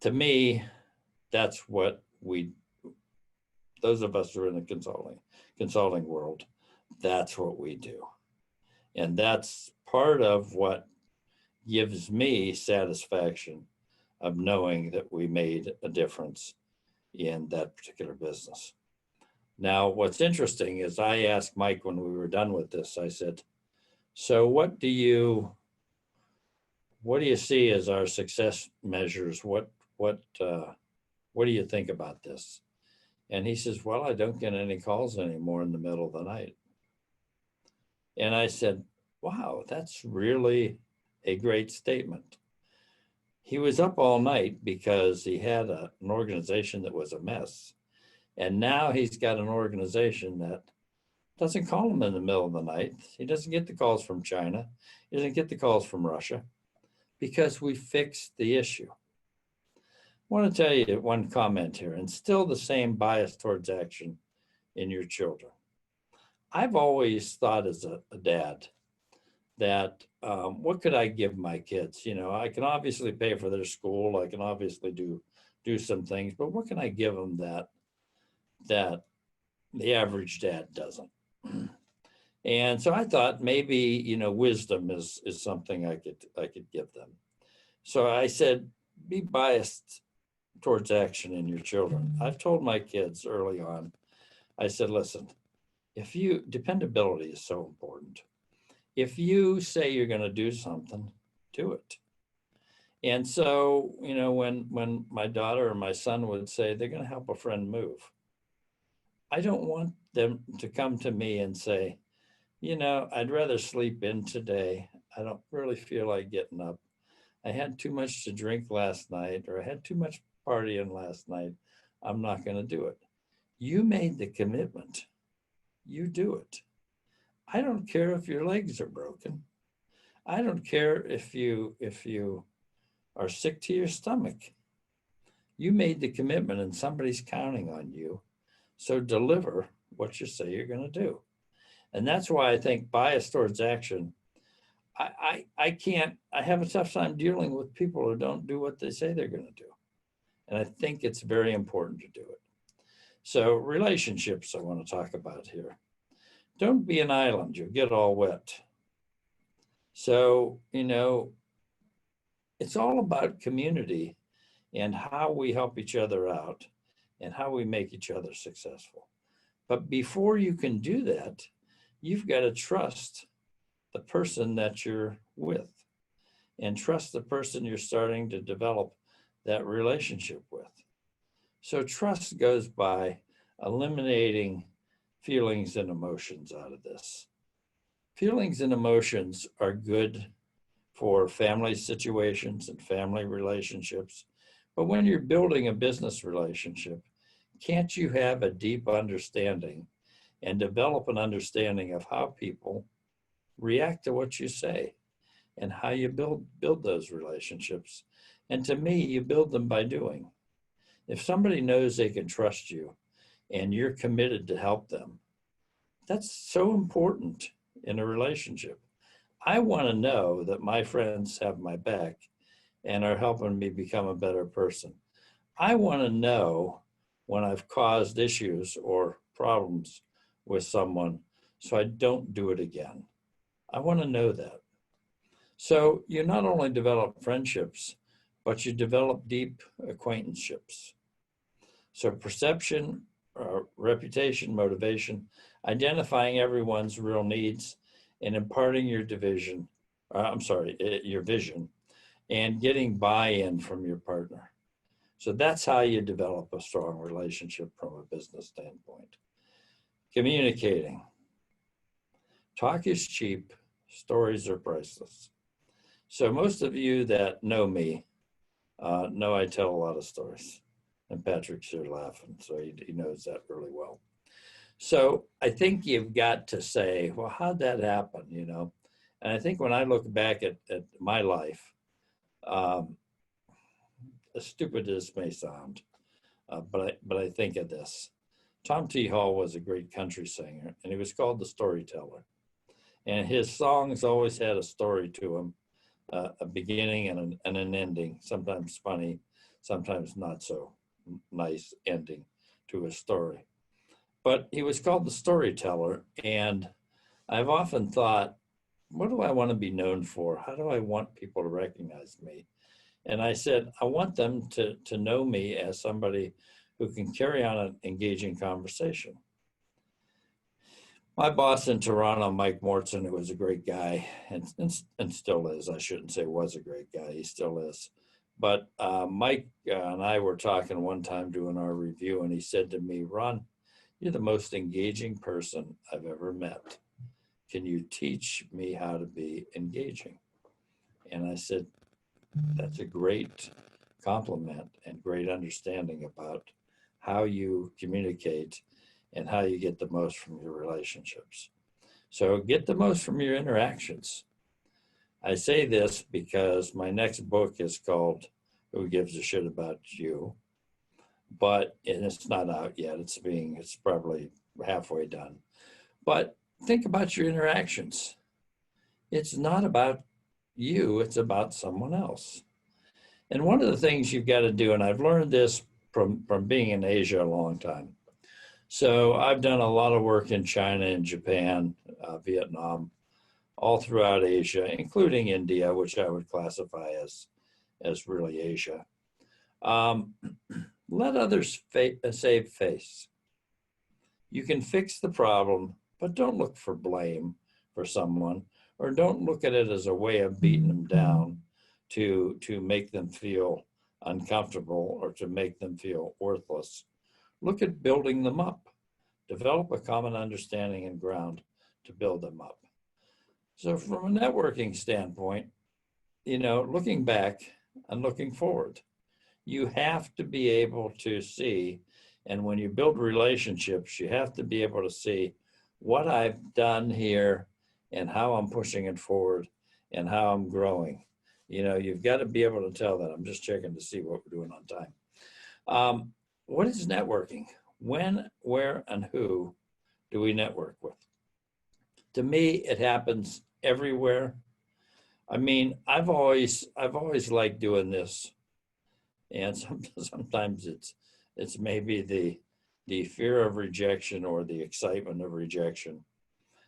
to me, that's what those of us who are in the consulting world, that's what we do. And that's part of what gives me satisfaction of knowing that we made a difference in that particular business. Now, what's interesting is I asked Mike when we were done with this, I said, so what do you see as our success measures? What do you think about this? And he says, well, I don't get any calls anymore in the middle of the night. And I said, wow, that's really a great statement. He was up all night because he had an organization that was a mess. And now he's got an organization that doesn't call him in the middle of the night. He doesn't get the calls from China. He doesn't get the calls from Russia because we fixed the issue. I want to tell you one comment here, and still the same bias towards action in your children. I've always thought as a dad that what could I give my kids? You know, I can obviously pay for their school. I can obviously do some things, but what can I give them that the average dad doesn't? And so I thought maybe, you know, wisdom is something I could give them. So I said, be biased towards action in your children. I've told my kids early on, I said, listen, dependability is so important. If you say you're going to do something, do it. And so, you know, when my daughter or my son would say they're going to help a friend move, I don't want them to come to me and say, you know, I'd rather sleep in today. I don't really feel like getting up. I had too much to drink last night, or I had too much partying last night. I'm not going to do it. You made the commitment. You do it. I don't care if your legs are broken. I don't care if you are sick to your stomach. You made the commitment and somebody's counting on you. So deliver what you say you're going to do. And that's why I think bias towards action, I have a tough time dealing with people who don't do what they say they're going to do. And I think it's very important to do it. So relationships I want to talk about here. Don't be an island, you'll get all wet. So, you know, it's all about community and how we help each other out and how we make each other successful. But before you can do that, you've got to trust the person that you're with and trust the person you're starting to develop that relationship with. So trust goes by eliminating feelings and emotions out of this. Feelings and emotions are good for family situations and family relationships. But when you're building a business relationship, can't you have a deep understanding and develop an understanding of how people react to what you say and how you build those relationships? And to me, you build them by doing. If somebody knows they can trust you and you're committed to help them, that's so important in a relationship. I want to know that my friends have my back and are helping me become a better person. I want to know when I've caused issues or problems with someone so I don't do it again. I want to know that. So you not only develop friendships, but you develop deep acquaintanceships. So perception, reputation, motivation, identifying everyone's real needs, and imparting your your vision, and getting buy-in from your partner. So that's how you develop a strong relationship from a business standpoint. Communicating. Talk is cheap, stories are priceless. So most of you that know me know I tell a lot of stories. And Patrick's here laughing, so he knows that really well. So I think you've got to say, well, how'd that happen, you know? And I think when I look back at my life, as stupid as this may sound, but I think of this. Tom T. Hall was a great country singer, and he was called the storyteller. And his songs always had a story to them, a beginning and an ending, sometimes funny, sometimes not so nice ending to his story. But he was called the storyteller. And I've often thought, what do I want to be known for? How do I want people to recognize me? And I said, I want them to know me as somebody who can carry on an engaging conversation. My boss in Toronto, Mike Mortson, who was a great guy and still is, I shouldn't say was a great guy, he still is. But Mike and I were talking one time doing our review, and he said to me, Ron, you're the most engaging person I've ever met. Can you teach me how to be engaging? And I said, that's a great compliment and great understanding about how you communicate and how you get the most from your relationships. So get the most from your interactions. I say this because my next book is called Who Gives a Shit About You? And it's not out yet. It's probably halfway done. But think about your interactions. It's not about you, it's about someone else. And one of the things you've got to do, and I've learned this from being in Asia a long time. So I've done a lot of work in China and Japan, Vietnam, all throughout Asia, including India, which I would classify as really Asia. Let others save face. You can fix the problem, but don't look for blame for someone, or don't look at it as a way of beating them down to make them feel uncomfortable or to make them feel worthless. Look at building them up. Develop a common understanding and ground to build them up. So from a networking standpoint, looking back and looking forward, you have to be able to see, and when you build relationships, you have to be able to see what I've done here and how I'm pushing it forward and how I'm growing. You've got to be able to tell that. I'm just checking to see what we're doing on time. What is networking? When, where, and who do we network with? To me, it happens everywhere. I mean, I've always liked doing this, and sometimes it's maybe the fear of rejection or the excitement of rejection.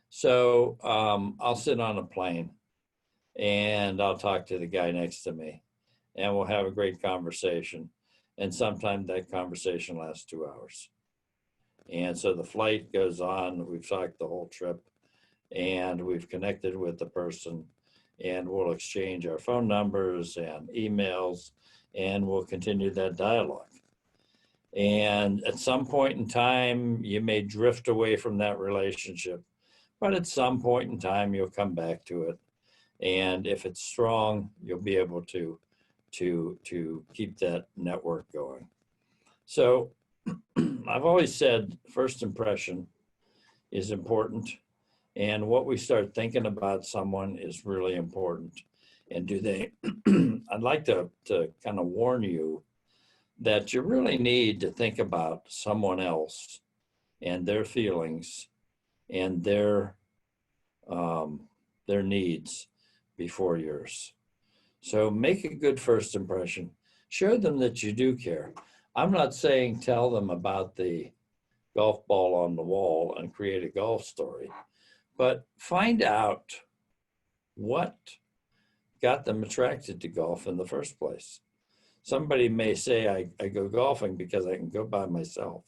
So I'll sit on a plane and I'll talk to the guy next to me, and we'll have a great conversation. And sometimes that conversation lasts 2 hours. And so the flight goes on, we've talked the whole trip, and we've connected with the person, and we'll exchange our phone numbers and emails, and we'll continue that dialogue. And at some point in time, you may drift away from that relationship, but at some point in time, you'll come back to it. And if it's strong, you'll be able to keep that network going. So I've always said first impression is important, and what we start thinking about someone is really important. And I'd like to kind of warn you that you really need to think about someone else and their feelings and their needs before yours. So make a good first impression. Show them that you do care. I'm not saying tell them about the golf ball on the wall and create a golf story, but find out what got them attracted to golf in the first place. Somebody may say, I go golfing because I can go by myself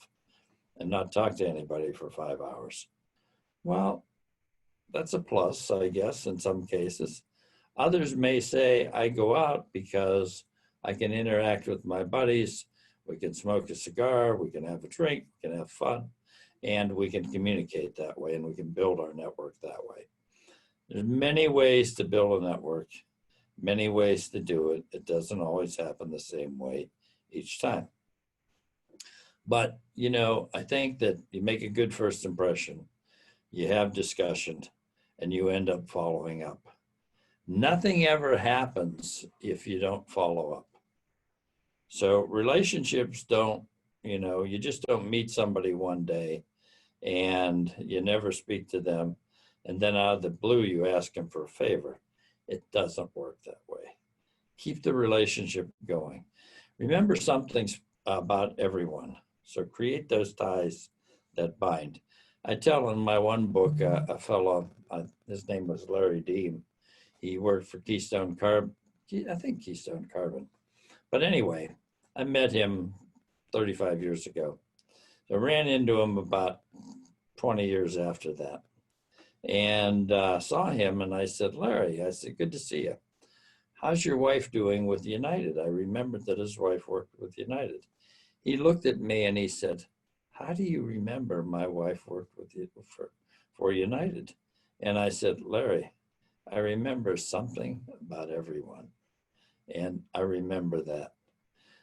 and not talk to anybody for 5 hours. Well, that's a plus, I guess, in some cases. Others may say, I go out because I can interact with my buddies. We can smoke a cigar, we can have a drink, we can have fun, and we can communicate that way, and we can build our network that way. There's many ways to build a network, many ways to do it. It doesn't always happen the same way each time. But, I think that you make a good first impression, you have discussion, and you end up following up. Nothing ever happens if you don't follow up. So relationships don't, you just don't meet somebody one day and you never speak to them, and then out of the blue you ask them for a favor. It doesn't work that way. Keep the relationship going. Remember something about everyone. So create those ties that bind. I tell in my one book, a fellow, his name was Larry Deem. He worked for Keystone Carbon, I think Keystone Carbon. But anyway, I met him 35 years ago. So I ran into him about 20 years after that, and saw him, and I said, Larry, I said, good to see you. How's your wife doing with United? I remembered that his wife worked with United. He looked at me and he said, how do you remember my wife worked with you for United? And I said, Larry, I remember something about everyone. And I remember that.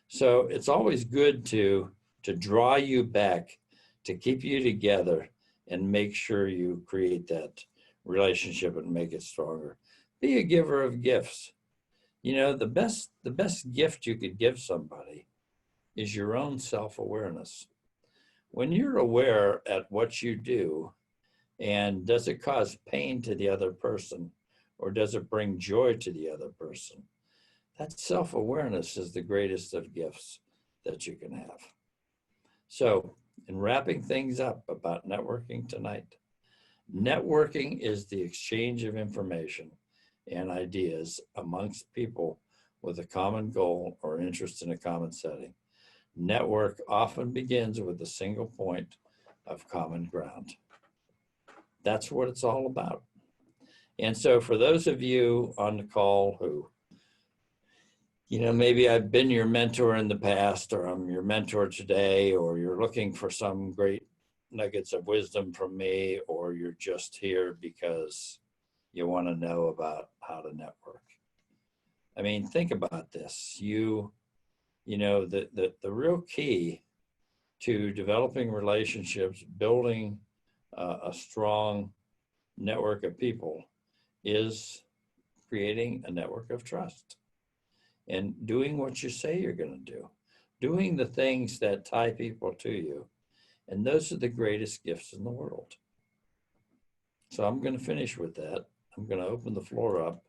So it's always good to draw you back, to keep you together and make sure you create that relationship and make it stronger. Be a giver of gifts. You know, the best gift you could give somebody is your own self-awareness. When you're aware at what you do, and does it cause pain to the other person, or does it bring joy to the other person? That self-awareness is the greatest of gifts that you can have. So, in wrapping things up about networking tonight, networking is the exchange of information and ideas amongst people with a common goal or interest in a common setting. Network often begins with a single point of common ground. That's what it's all about. And so for those of you on the call who, you know, maybe I've been your mentor in the past, or I'm your mentor today, or you're looking for some great nuggets of wisdom from me, or you're just here because you want to know about how to network. I mean, think about this. You know, the real key to developing relationships, building a strong network of people is creating a network of trust and doing what you say you're going to do, doing the things that tie people to you. And those are the greatest gifts in the world. So I'm going to finish with that. I'm going to open the floor up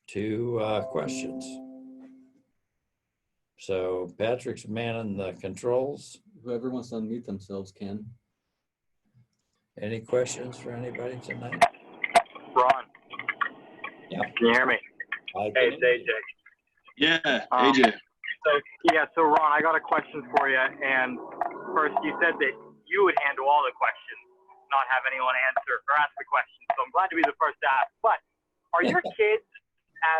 to questions. So Patrick's manning the controls. Whoever wants to unmute themselves can. Any questions for anybody tonight? Ron. Yeah. Can you hear me? Hey, it's AJ. Yeah, AJ. So Ron, I got a question for you. And first, you said that you would handle all the questions, not have anyone answer or ask the questions. So I'm glad to be the first to ask. But are your kids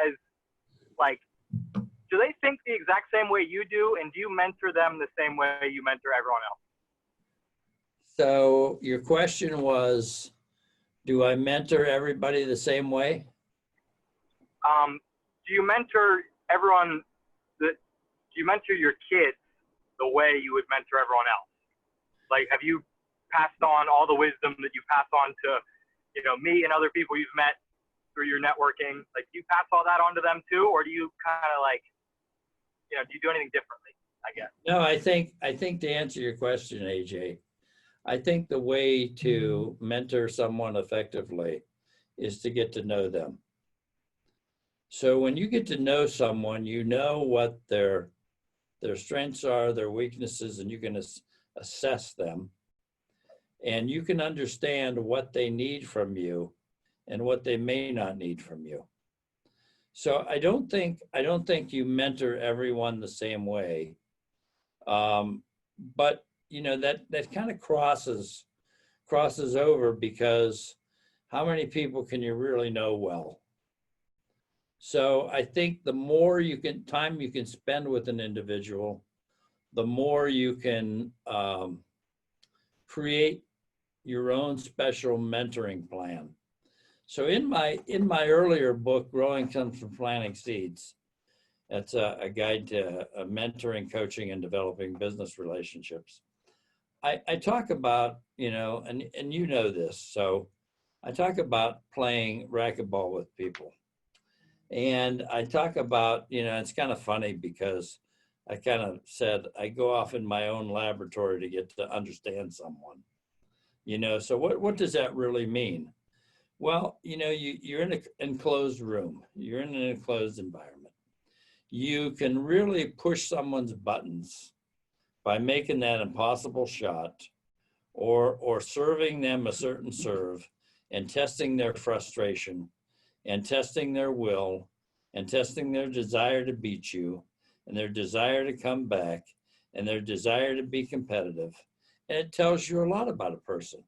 as, like, do they think the exact same way you do? And do you mentor them the same way you mentor everyone else? So your question was, do I mentor everybody the same way? Do you mentor everyone? Do you mentor your kids the way you would mentor everyone else? Like, have you passed on all the wisdom that you pass on to, you know, me and other people you've met through your networking? Like, do you pass all that on to them too, or do you kind of like, you know, do you do anything differently, I guess? No, I think to answer your question, AJ, I think the way to mentor someone effectively is to get to know them. So when you get to know someone, you know what their strengths are, their weaknesses, and you can assess them. And you can understand what they need from you and what they may not need from you. So I don't think you mentor everyone the same way. But you know, that kind of crosses over, because how many people can you really know well? So I think the more time you can spend with an individual, the more you can create your own special mentoring plan. So in my earlier book, Growing Comes from Planting Seeds, that's a guide to mentoring, coaching, and developing business relationships. I talk about, you know, and you know this, so I talk about playing racquetball with people. And I talk about, you know, it's kind of funny because I kind of said I go off in my own laboratory to get to understand someone, you know. So what does that really mean? Well, you know, you're in an enclosed room, you're in an enclosed environment. you can really push someone's buttons by making that impossible shot or serving them a certain serve and testing their frustration and testing their will and testing their desire to beat you and their desire to come back and their desire to be competitive. And it tells you a lot about a person.